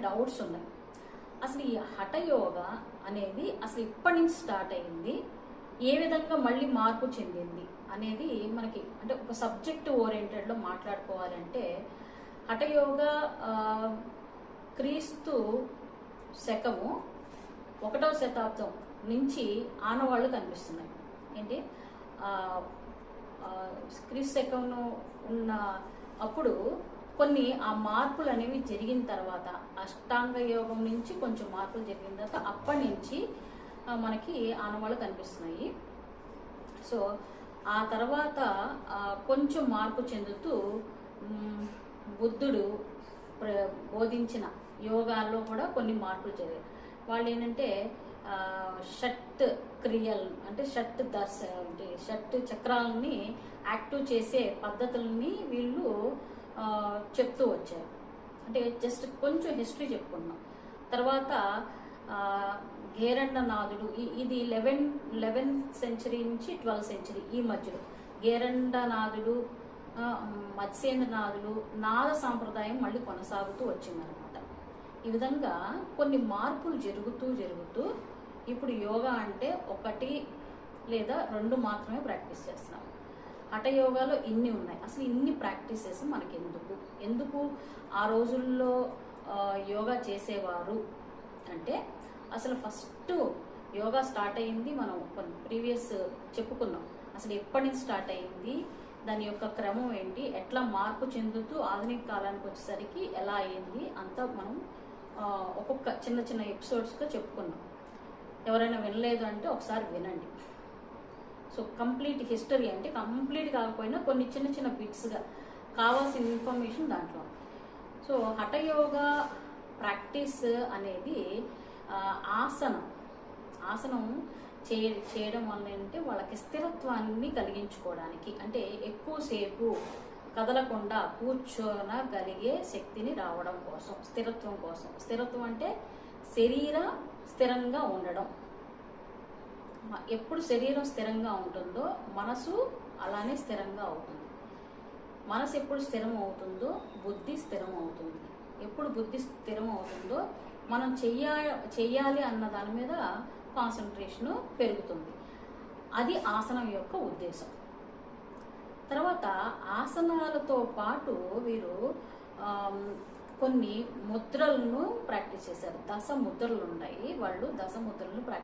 Doubts ఉన్నాయి. అసలు ఈ హఠయోగా అనేది అసలు ఇప్పటి నుంచి స్టార్ట్ అయింది, ఏ విధంగా మళ్ళీ మార్పు చెందింది అనేది మనకి అంటే ఒక సబ్జెక్ట్ ఓరియంటెడ్లో మాట్లాడుకోవాలంటే, హఠయోగా క్రీస్తు శకము 1వ శతాబ్దం నుంచి ఆనవాళ్ళు కనిపిస్తున్నాయి. ఏంటి క్రీస్తు శకంలో ఉన్న అప్పుడు కొన్ని ఆ మార్పులు అనేవి జరిగిన తర్వాత, అష్టాంగ యోగం నుంచి కొంచెం మార్పులు జరిగిన తర్వాత అప్పటి నుంచి మనకి ఆనవాళ్ళు కనిపిస్తున్నాయి. సో ఆ తర్వాత కొంచెం మార్పు చెందుతూ బుద్ధుడు బోధించిన యోగాల్లో కూడా కొన్ని మార్పులు జరిగాయి. వాళ్ళు ఏంటంటే షట్ క్రియలు అంటే షట్ చక్రాలని యాక్టివ్ చేసే పద్ధతులని వీళ్ళు చెప్తూ వచ్చారు. అంటే జస్ట్ కొంచెం హిస్టరీ చెప్పుకున్నాం. తర్వాత గేరండనాథుడు, ఇది 11th సెంచరీ నుంచి 12th సెంచరీ ఈ మధ్యలో గేరండనాథుడు, మత్స్యేంద్రనాథుడు నాద సాంప్రదాయం మళ్ళీ కొనసాగుతూ వచ్చిందనమాట. ఈ విధంగా కొన్ని మార్పులు జరుగుతూ ఇప్పుడు యోగా అంటే 1 లేదా 2 మాత్రమే ప్రాక్టీస్ చేస్తున్నాం. హఠయోగాలో ఇన్ని ఉన్నాయి. అసలు ఇన్ని ప్రాక్టీసెస్ మనకి ఎందుకు ఆ రోజుల్లో యోగా చేసేవారు అంటే, అసలు ఫస్ట్ యోగా స్టార్ట్ అయ్యింది మనం ప్రీవియస్ చెప్పుకున్నాం. అసలు ఎప్పటి నుంచి స్టార్ట్ అయ్యింది, దాని యొక్క క్రమం ఏంటి, ఎట్లా మార్పు చెందుతూ ఆధునిక కాలానికి వచ్చేసరికి ఎలా అయ్యింది అంతా మనం ఒక్కొక్క చిన్న ఎపిసోడ్స్గా చెప్పుకున్నాం. ఎవరైనా వినలేదు అంటే ఒకసారి వినండి. సో కంప్లీట్ హిస్టరీ అంటే కంప్లీట్ కాకపోయినా కొన్ని చిన్న బిట్స్గా కావాల్సిన ఇన్ఫర్మేషన్ దాంట్లో. సో హఠయోగా ప్రాక్టీస్ అనేది ఆసనం చేయడం వల్ల ఏంటంటే వాళ్ళకి స్థిరత్వాన్ని కలిగించుకోవడానికి, అంటే ఎక్కువసేపు కదలకుండా కూర్చోనగలిగే శక్తిని రావడం కోసం, స్థిరత్వం కోసం. స్థిరత్వం అంటే శరీరం స్థిరంగా ఉండడం. ఎప్పుడు శరీరం స్థిరంగా ఉంటుందో మనసు అలానే స్థిరంగా అవుతుంది. మనసు ఎప్పుడు స్థిరం అవుతుందో బుద్ధి స్థిరం అవుతుంది. ఎప్పుడు బుద్ధి స్థిరం అవుతుందో మనం చెయ్యాలి అన్న దాని మీద కాన్సన్ట్రేషన్ పెరుగుతుంది. అది ఆసనం యొక్క ఉద్దేశం. తర్వాత ఆసనాలతో పాటు వీరు కొన్ని ముద్రలను ప్రాక్టీస్ చేశారు. 10 ముద్రలు ఉంటాయి. వాళ్ళు 10 ముద్రలను